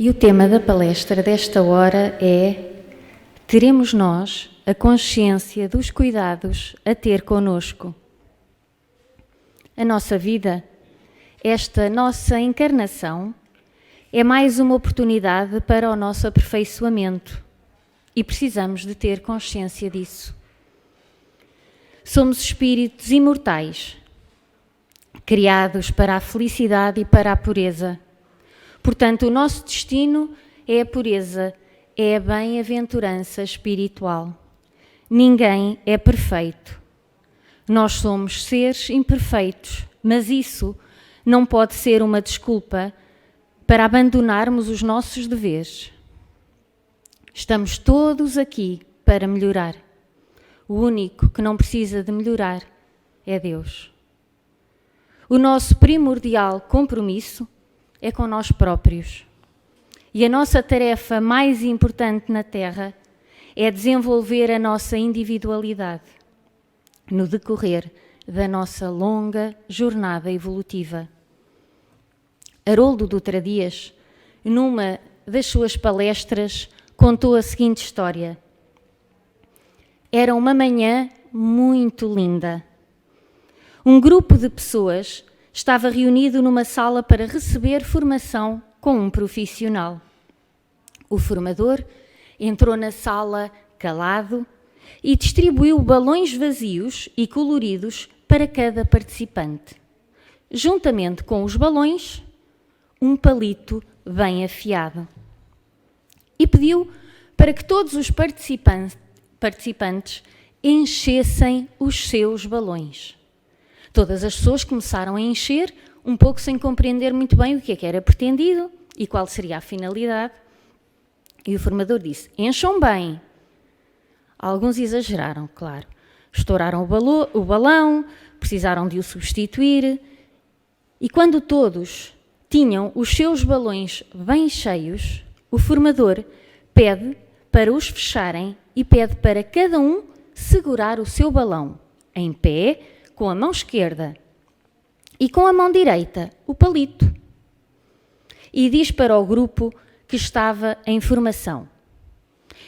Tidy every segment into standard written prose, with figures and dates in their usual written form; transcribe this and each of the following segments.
E o tema da palestra desta hora é: teremos nós a consciência dos cuidados a ter conosco? A nossa vida, esta nossa encarnação, é mais uma oportunidade para o nosso aperfeiçoamento e precisamos de ter consciência disso. Somos espíritos imortais, criados para a felicidade e para a pureza. Portanto, o nosso destino é a pureza, é a bem-aventurança espiritual. Ninguém é perfeito. Nós somos seres imperfeitos, mas isso não pode ser uma desculpa para abandonarmos os nossos deveres. Estamos todos aqui para melhorar. O único que não precisa de melhorar é Deus. O nosso primordial compromisso é com nós próprios. E a nossa tarefa mais importante na Terra é desenvolver a nossa individualidade no decorrer da nossa longa jornada evolutiva. Haroldo Dutra Dias, numa das suas palestras, contou a seguinte história. Era uma manhã muito linda. Um grupo de pessoas estava reunido numa sala para receber formação com um profissional. O formador entrou na sala calado e distribuiu balões vazios e coloridos para cada participante. Juntamente com os balões, um palito bem afiado. E pediu para que todos os participantes enchessem os seus balões. Todas as pessoas começaram a encher, um pouco sem compreender muito bem o que é que era pretendido e qual seria a finalidade. E o formador disse: encham bem. Alguns exageraram, claro. Estouraram o balão, precisaram de o substituir. E quando todos tinham os seus balões bem cheios, o formador pede para os fecharem e pede para cada um segurar o seu balão em pé, com a mão esquerda e com a mão direita o palito. E diz para o grupo que estava em formação: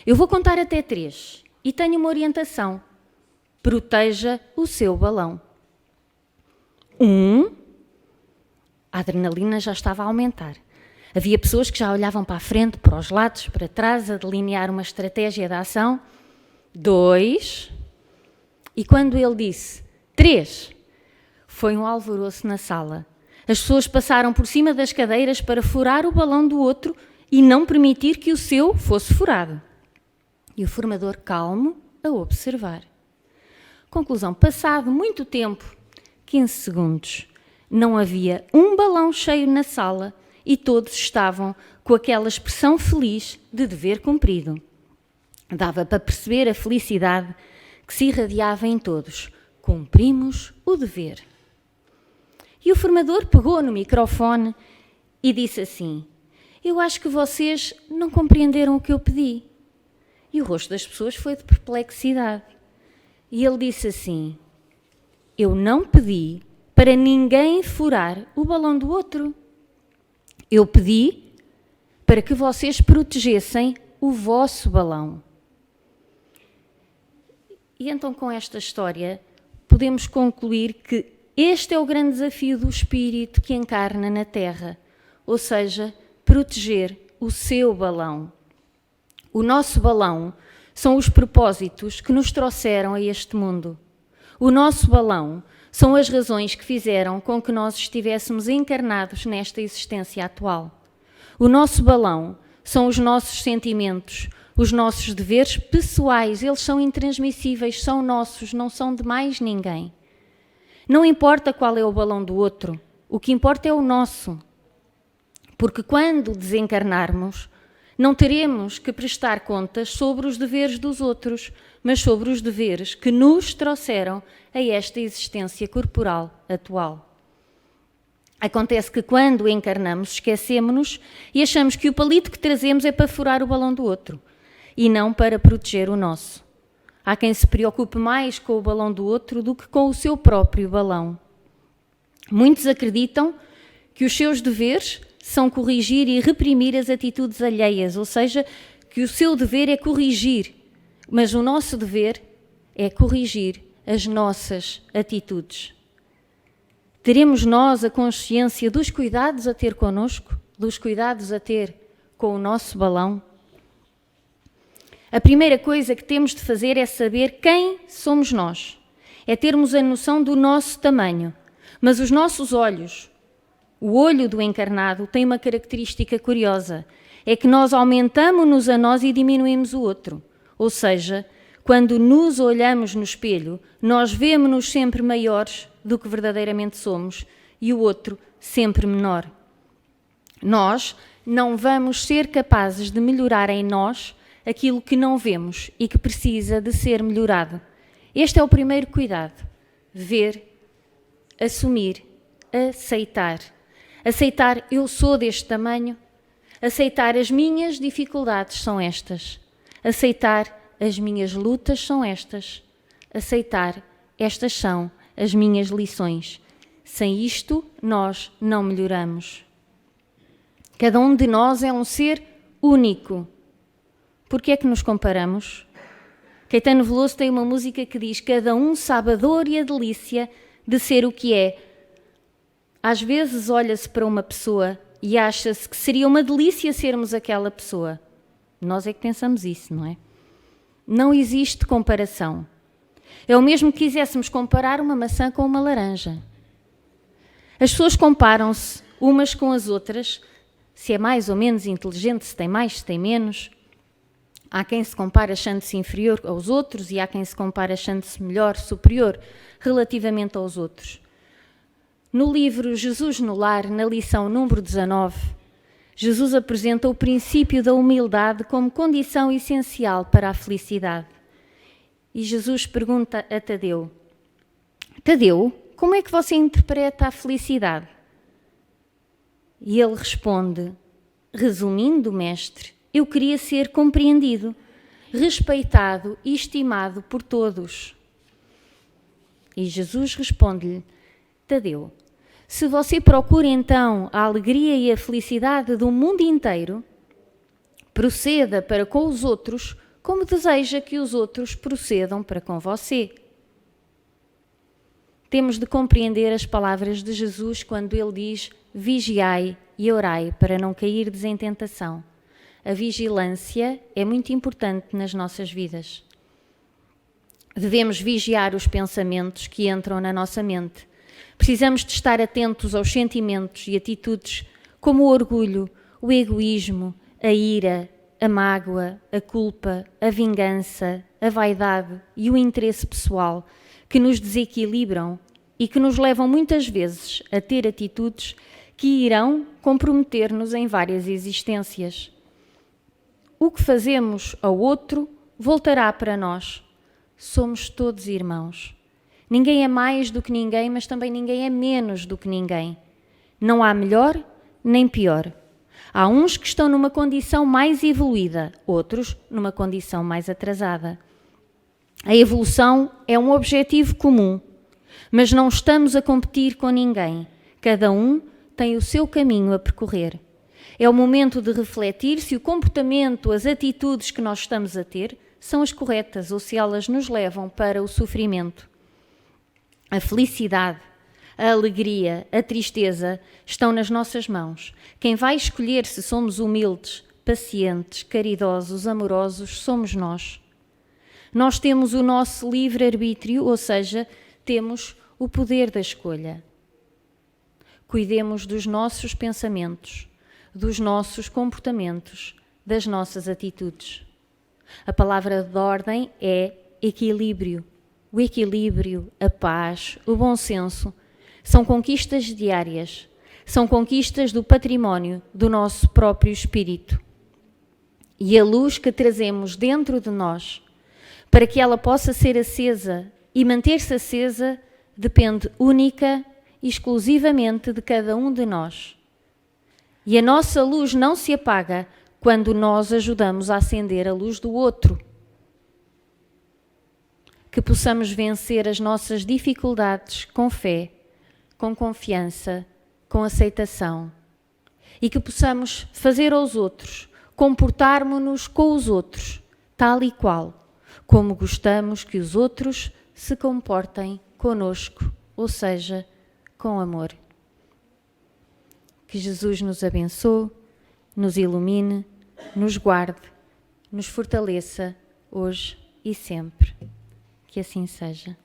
eu vou contar até 3 e tenho uma orientação. Proteja o seu balão. 1. A adrenalina já estava a aumentar. Havia pessoas que já olhavam para a frente, para os lados, para trás, a delinear uma estratégia de ação. 2. E quando ele disse 3, foi um alvoroço na sala. As pessoas passaram por cima das cadeiras para furar o balão do outro e não permitir que o seu fosse furado. E o formador calmo a observar. Conclusão: passado muito tempo, 15 segundos, não havia um balão cheio na sala e todos estavam com aquela expressão feliz de dever cumprido. Dava para perceber a felicidade que se irradiava em todos. Cumprimos o dever. E o formador pegou no microfone e disse assim: eu acho que vocês não compreenderam o que eu pedi. E o rosto das pessoas foi de perplexidade. E ele disse assim: eu não pedi para ninguém furar o balão do outro. Eu pedi para que vocês protegessem o vosso balão. E então, com esta história, podemos concluir que este é o grande desafio do espírito que encarna na Terra, ou seja, proteger o seu balão. O nosso balão são os propósitos que nos trouxeram a este mundo. O nosso balão são as razões que fizeram com que nós estivéssemos encarnados nesta existência atual. O nosso balão são os nossos sentimentos, os nossos deveres pessoais. Eles são intransmissíveis, são nossos, não são de mais ninguém. Não importa qual é o balão do outro, o que importa é o nosso. Porque quando desencarnarmos, não teremos que prestar contas sobre os deveres dos outros, mas sobre os deveres que nos trouxeram a esta existência corporal atual. Acontece que quando encarnamos, esquecemos-nos e achamos que o palito que trazemos é para furar o balão do outro e não para proteger o nosso. Há quem se preocupe mais com o balão do outro do que com o seu próprio balão. Muitos acreditam que os seus deveres são corrigir e reprimir as atitudes alheias, ou seja, que o seu dever é corrigir, mas o nosso dever é corrigir as nossas atitudes. Teremos nós a consciência dos cuidados a ter connosco, dos cuidados a ter com o nosso balão? A primeira coisa que temos de fazer é saber quem somos nós. É termos a noção do nosso tamanho. Mas os nossos olhos, o olho do encarnado, tem uma característica curiosa. É que nós aumentamos-nos a nós e diminuímos o outro. Ou seja, quando nos olhamos no espelho, nós vemos-nos sempre maiores do que verdadeiramente somos e o outro sempre menor. Nós não vamos ser capazes de melhorar em nós aquilo que não vemos e que precisa de ser melhorado. Este é o primeiro cuidado. Ver, assumir, aceitar. Aceitar, eu sou deste tamanho. Aceitar, as minhas dificuldades são estas. Aceitar, as minhas lutas são estas. Aceitar, estas são as minhas lições. Sem isto, nós não melhoramos. Cada um de nós é um ser único. Por que é que nos comparamos? Caetano Veloso tem uma música que diz: cada um sabe a dor e a delícia de ser o que é. Às vezes olha-se para uma pessoa e acha-se que seria uma delícia sermos aquela pessoa. Nós é que pensamos isso, não é? Não existe comparação. É o mesmo que quiséssemos comparar uma maçã com uma laranja. As pessoas comparam-se umas com as outras, se é mais ou menos inteligente, se tem mais, se tem menos. Há quem se compare achando-se inferior aos outros e há quem se compare achando-se melhor, superior, relativamente aos outros. No livro Jesus no Lar, na lição número 19, Jesus apresenta o princípio da humildade como condição essencial para a felicidade. E Jesus pergunta a Tadeu: Tadeu, como é que você interpreta a felicidade? E ele responde: resumindo, mestre, eu queria ser compreendido, respeitado e estimado por todos. E Jesus responde-lhe: Tadeu, se você procura então a alegria e a felicidade do mundo inteiro, proceda para com os outros como deseja que os outros procedam para com você. Temos de compreender as palavras de Jesus quando ele diz: vigiai e orai para não cairdes em tentação. A vigilância é muito importante nas nossas vidas. Devemos vigiar os pensamentos que entram na nossa mente. Precisamos de estar atentos aos sentimentos e atitudes como o orgulho, o egoísmo, a ira, a mágoa, a culpa, a vingança, a vaidade e o interesse pessoal que nos desequilibram e que nos levam muitas vezes a ter atitudes que irão comprometer-nos em várias existências. O que fazemos ao outro voltará para nós. Somos todos irmãos. Ninguém é mais do que ninguém, mas também ninguém é menos do que ninguém. Não há melhor nem pior. Há uns que estão numa condição mais evoluída, outros numa condição mais atrasada. A evolução é um objetivo comum, mas não estamos a competir com ninguém. Cada um tem o seu caminho a percorrer. É o momento de refletir se o comportamento, as atitudes que nós estamos a ter são as corretas ou se elas nos levam para o sofrimento. A felicidade, a alegria, a tristeza estão nas nossas mãos. Quem vai escolher se somos humildes, pacientes, caridosos, amorosos, somos nós. Nós temos o nosso livre-arbítrio, ou seja, temos o poder da escolha. Cuidemos dos nossos pensamentos, dos nossos comportamentos, das nossas atitudes. A palavra de ordem é equilíbrio. O equilíbrio, a paz, o bom senso são conquistas diárias, são conquistas do património do nosso próprio espírito. E a luz que trazemos dentro de nós, para que ela possa ser acesa e manter-se acesa, depende única e exclusivamente de cada um de nós. E a nossa luz não se apaga quando nós ajudamos a acender a luz do outro. Que possamos vencer as nossas dificuldades com fé, com confiança, com aceitação. e que possamos fazer aos outros, comportarmos-nos com os outros, tal e qual, como gostamos que os outros se comportem conosco, ou seja, com amor. Que Jesus nos abençoe, nos ilumine, nos guarde, nos fortaleça hoje e sempre. Que assim seja.